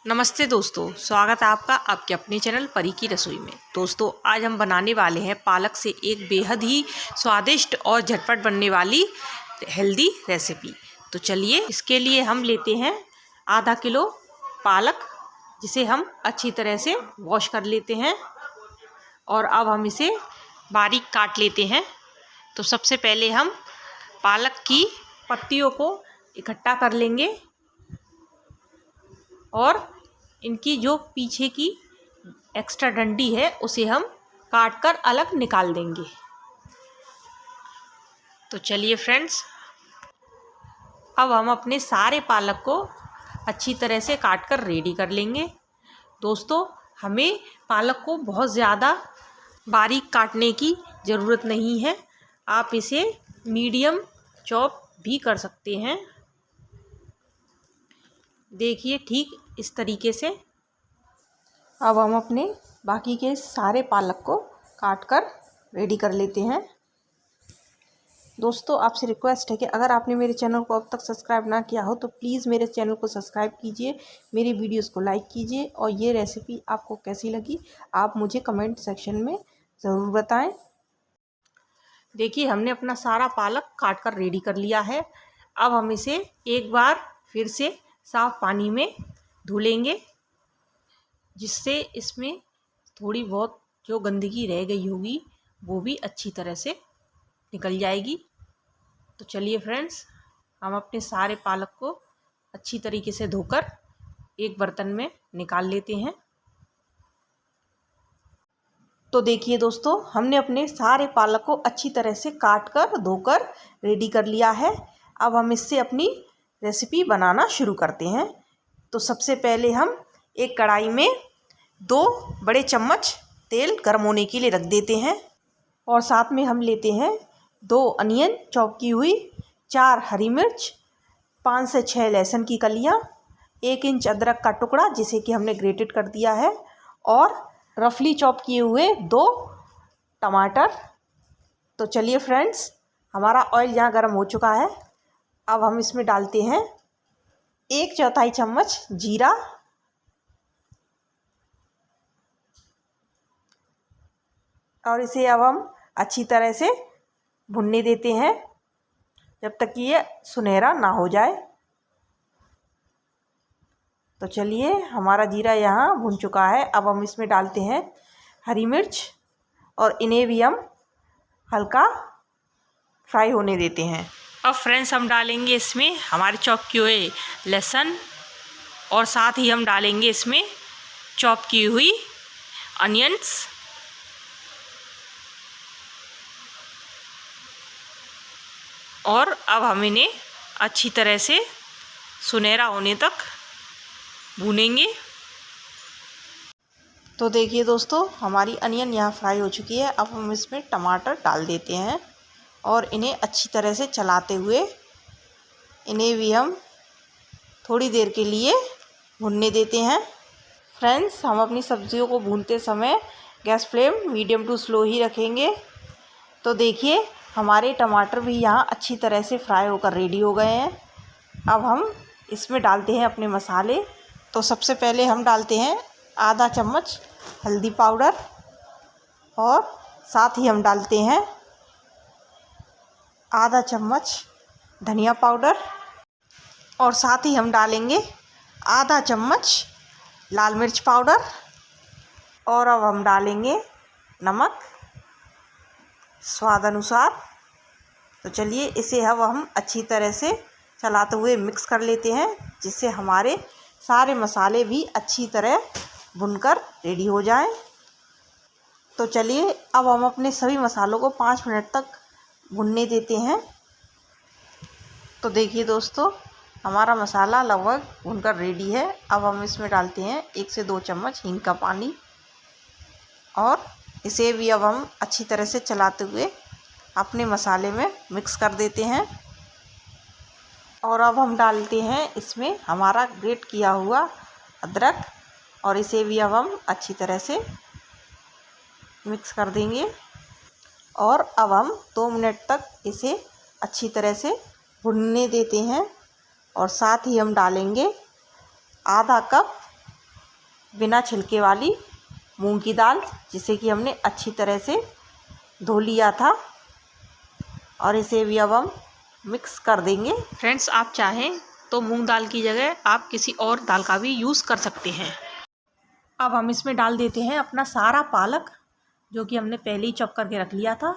नमस्ते दोस्तों, स्वागत है आपका आपके अपने चैनल परी की रसोई में। दोस्तों, आज हम बनाने वाले हैं पालक से एक बेहद ही स्वादिष्ट और झटपट बनने वाली हेल्दी रेसिपी। तो चलिए, इसके लिए हम लेते हैं आधा किलो पालक, जिसे हम अच्छी तरह से वॉश कर लेते हैं और अब हम इसे बारीक काट लेते हैं। तो सबसे पहले हम पालक की पत्तियों को इकट्ठा कर लेंगे और इनकी जो पीछे की एक्स्ट्रा डंडी है उसे हम काट कर अलग निकाल देंगे। तो चलिए फ्रेंड्स, अब हम अपने सारे पालक को अच्छी तरह से काट कर रेडी कर लेंगे। दोस्तों, हमें पालक को बहुत ज़्यादा बारीक काटने की ज़रूरत नहीं है, आप इसे मीडियम चॉप भी कर सकते हैं। देखिए, ठीक इस तरीके से। अब हम अपने बाकी के सारे पालक को काट कर रेडी कर लेते हैं। दोस्तों, आपसे रिक्वेस्ट है कि अगर आपने मेरे चैनल को अब तक सब्सक्राइब ना किया हो तो प्लीज़ मेरे चैनल को सब्सक्राइब कीजिए, मेरी वीडियोस को लाइक कीजिए और ये रेसिपी आपको कैसी लगी आप मुझे कमेंट सेक्शन में ज़रूर बताएं। देखिए, हमने अपना सारा पालक काट कर रेडी कर लिया है। अब हम इसे एक बार फिर से साफ़ पानी में धो लेंगे, जिससे इसमें थोड़ी बहुत जो गंदगी रह गई होगी वो भी अच्छी तरह से निकल जाएगी। तो चलिए फ्रेंड्स, हम अपने सारे पालक को अच्छी तरीके से धोकर एक बर्तन में निकाल लेते हैं। तो देखिए दोस्तों, हमने अपने सारे पालक को अच्छी तरह से काट कर धोकर रेडी कर लिया है। अब हम इससे अपनी रेसिपी बनाना शुरू करते हैं। तो सबसे पहले हम एक कढ़ाई में 2 बड़े चम्मच तेल गर्म होने के लिए रख देते हैं और साथ में हम लेते हैं 2 अनियन चॉप की हुई, 4 हरी मिर्च, 5 से 6 लहसुन की कलियां, 1 इंच अदरक का टुकड़ा जिसे कि हमने ग्रेटेड कर दिया है और रफली चॉप किए हुए 2 टमाटर। तो चलिए फ्रेंड्स, हमारा ऑयल यहाँ गर्म हो चुका है। अब हम इसमें डालते हैं 1/4 चम्मच जीरा और इसे अब हम अच्छी तरह से भुनने देते हैं जब तक कि ये सुनहरा ना हो जाए। तो चलिए, हमारा जीरा यहाँ भुन चुका है। अब हम इसमें डालते हैं हरी मिर्च और इन्हें भी हम हल्का फ्राई होने देते हैं। अब फ्रेंड्स, हम डालेंगे इसमें हमारे चॉप किए हुए लहसुन और साथ ही हम डालेंगे इसमें चॉप की हुई अनियंस और अब हम इन्हें अच्छी तरह से सुनहरा होने तक भूनेंगे। तो देखिए दोस्तों, हमारी अनियन यहाँ फ्राई हो चुकी है। अब हम इसमें टमाटर डाल देते हैं और इन्हें अच्छी तरह से चलाते हुए इन्हें भी हम थोड़ी देर के लिए भूनने देते हैं। फ्रेंड्स, हम अपनी सब्जियों को भूनते समय gas flame medium to slow ही रखेंगे। तो देखिए, हमारे टमाटर भी यहाँ अच्छी तरह से फ्राई होकर रेडी हो गए हैं। अब हम इसमें डालते हैं अपने मसाले। तो सबसे पहले हम डालते हैं आधा चम्मच हल्दी पाउडर और साथ ही हम डालते हैं आधा चम्मच धनिया पाउडर और साथ ही हम डालेंगे आधा चम्मच लाल मिर्च पाउडर और अब हम डालेंगे नमक स्वाद अनुसार। तो चलिए, इसे अब हम अच्छी तरह से चलाते हुए मिक्स कर लेते हैं, जिससे हमारे सारे मसाले भी अच्छी तरह भुनकर रेडी हो जाएं। तो चलिए, अब हम अपने सभी मसालों को 5 मिनट तक भुनने देते हैं। तो देखिए दोस्तों, हमारा मसाला लगभग भुनकर रेडी है। अब हम इसमें डालते हैं 1 से 2 चम्मच हींग का पानी और इसे भी अब हम अच्छी तरह से चलाते हुए अपने मसाले में मिक्स कर देते हैं। और अब हम डालते हैं इसमें हमारा ग्रेट किया हुआ अदरक और इसे भी अब हम अच्छी तरह से मिक्स कर देंगे और अब हम 2 मिनट तक इसे अच्छी तरह से भुनने देते हैं और साथ ही हम डालेंगे आधा कप बिना छिलके वाली मूंग की दाल, जिसे कि हमने अच्छी तरह से धो लिया था, और इसे भी अब हम मिक्स कर देंगे। फ्रेंड्स, आप चाहें तो मूंग दाल की जगह आप किसी और दाल का भी यूज़ कर सकते हैं। अब हम इसमें डाल देते हैं अपना सारा पालक, जो कि हमने पहले ही चॉप करके रख लिया था,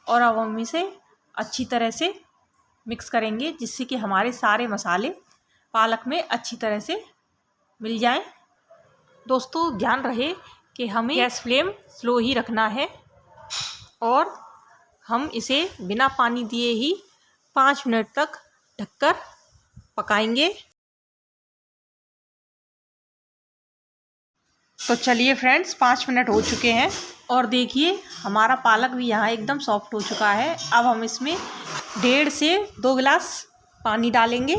और अब हम इसे अच्छी तरह से मिक्स करेंगे, जिससे कि हमारे सारे मसाले पालक में अच्छी तरह से मिल जाएं। दोस्तों, ध्यान रहे कि हमें गैस फ्लेम स्लो ही रखना है, और हम इसे बिना पानी दिए ही 5 मिनट तक ढककर पकाएंगे। तो चलिए फ्रेंड्स, 5 मिनट हो चुके हैं, और देखिए हमारा पालक भी यहाँ एकदम सॉफ्ट हो चुका है। अब हम इसमें 1.5 से 2 गिलास पानी डालेंगे,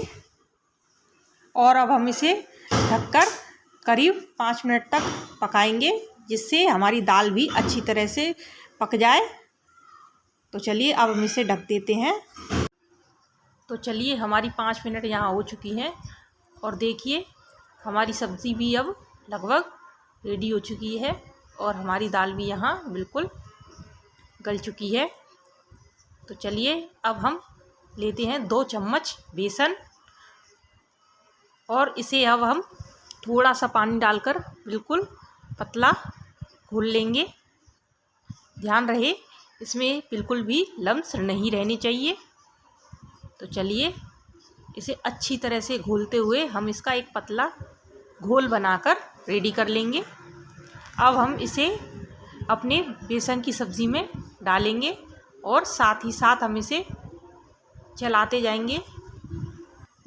और अब हम इसे ढककर करीब 5 मिनट तक पकाएंगे, जिससे हमारी दाल भी अच्छी तरह से पक जाए। तो चलिए अब हम इसे ढक देते हैं। तो चलिए हमारी 5 मिनट यहाँ हो चुकी हैं, और देखिए हमारी सब्ज़ी भी अब लगभग रेडी हो चुकी है, और हमारी दाल भी यहाँ बिल्कुल गल चुकी है। तो चलिए अब हम लेते हैं 2 चम्मच बेसन, और इसे अब हम थोड़ा सा पानी डालकर बिल्कुल पतला घोल लेंगे। ध्यान रहे इसमें बिल्कुल भी लम्स नहीं रहने चाहिए। तो चलिए इसे अच्छी तरह से घोलते हुए हम इसका एक पतला घोल बनाकर रेडी कर लेंगे। अब हम इसे अपने बेसन की सब्ज़ी में डालेंगे, और साथ ही साथ हम इसे चलाते जाएंगे।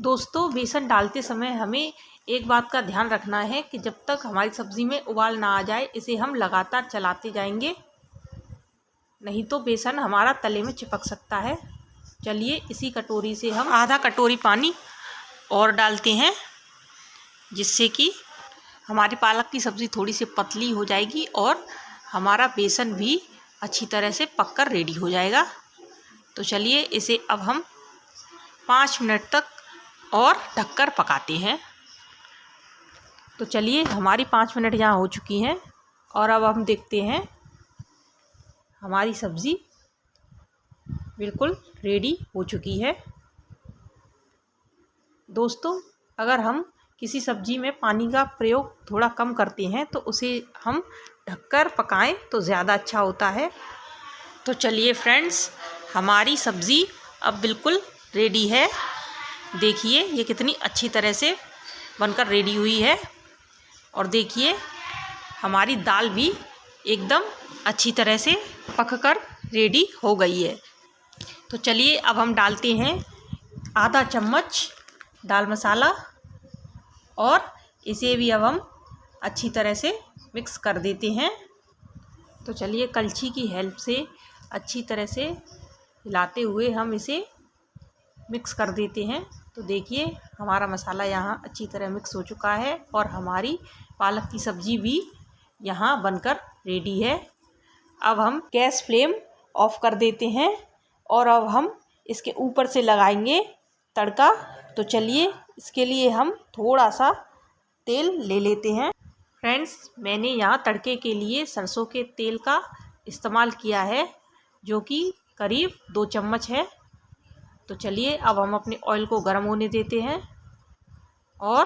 दोस्तों, बेसन डालते समय हमें एक बात का ध्यान रखना है कि जब तक हमारी सब्ज़ी में उबाल ना आ जाए, इसे हम लगातार चलाते जाएंगे, नहीं तो बेसन हमारा तले में चिपक सकता है। चलिए इसी कटोरी से हम आधा कटोरी पानी और डालते हैं, जिससे कि हमारी पालक की सब्ज़ी थोड़ी सी पतली हो जाएगी, और हमारा बेसन भी अच्छी तरह से पककर रेडी हो जाएगा। तो चलिए इसे अब हम 5 मिनट तक और ढककर पकाते हैं। तो चलिए हमारी 5 मिनट यहाँ हो चुकी हैं, और अब हम देखते हैं हमारी सब्ज़ी बिल्कुल रेडी हो चुकी है। दोस्तों, अगर हम किसी सब्ज़ी में पानी का प्रयोग थोड़ा कम करते हैं, तो उसे हम ढककर पकाएं तो ज़्यादा अच्छा होता है। तो चलिए फ्रेंड्स, हमारी सब्ज़ी अब बिल्कुल रेडी है। देखिए ये कितनी अच्छी तरह से बनकर रेडी हुई है, और देखिए हमारी दाल भी एकदम अच्छी तरह से पककर रेडी हो गई है। तो चलिए अब हम डालते हैं आधा चम्मच दाल मसाला, और इसे भी अब हम अच्छी तरह से मिक्स कर देते हैं। तो चलिए कलछी की हेल्प से अच्छी तरह से हिलाते हुए हम इसे मिक्स कर देते हैं। तो देखिए हमारा मसाला यहाँ अच्छी तरह मिक्स हो चुका है, और हमारी पालक की सब्ज़ी भी यहाँ बनकर रेडी है। अब हम गैस फ्लेम ऑफ कर देते हैं, और अब हम इसके ऊपर से लगाएंगे तड़का। तो चलिए इसके लिए हम थोड़ा सा तेल ले लेते हैं। फ्रेंड्स, मैंने यहाँ तड़के के लिए सरसों के तेल का इस्तेमाल किया है, जो कि करीब 2 चम्मच है। तो चलिए अब हम अपने ऑयल को गर्म होने देते हैं, और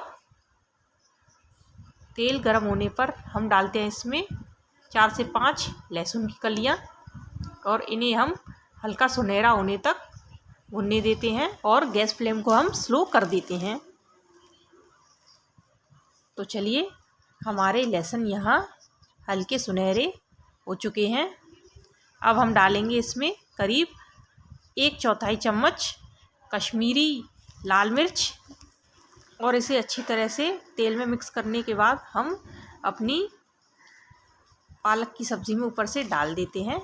तेल गर्म होने पर हम डालते हैं इसमें 4 से 5 लहसुन की कलियाँ, और इन्हें हम हल्का सुनहरा होने तक भुनने देते हैं, और गैस फ्लेम को हम स्लो कर देते हैं। तो चलिए हमारे लहसुन यहाँ हल्के सुनहरे हो चुके हैं। अब हम डालेंगे इसमें करीब 1/4 चम्मच कश्मीरी लाल मिर्च, और इसे अच्छी तरह से तेल में मिक्स करने के बाद हम अपनी पालक की सब्ज़ी में ऊपर से डाल देते हैं।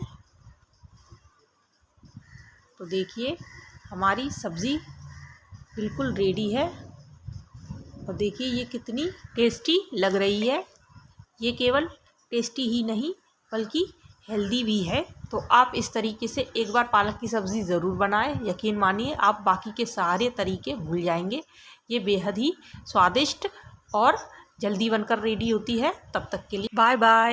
तो देखिए हमारी सब्ज़ी बिल्कुल रेडी है, और देखिए ये कितनी टेस्टी लग रही है। ये केवल टेस्टी ही नहीं बल्कि हेल्दी भी है। तो आप इस तरीके से एक बार पालक की सब्ज़ी ज़रूर बनाएं। यकीन मानिए आप बाकी के सारे तरीके भूल जाएंगे। ये बेहद ही स्वादिष्ट और जल्दी बनकर रेडी होती है। तब तक के लिए बाय बाय।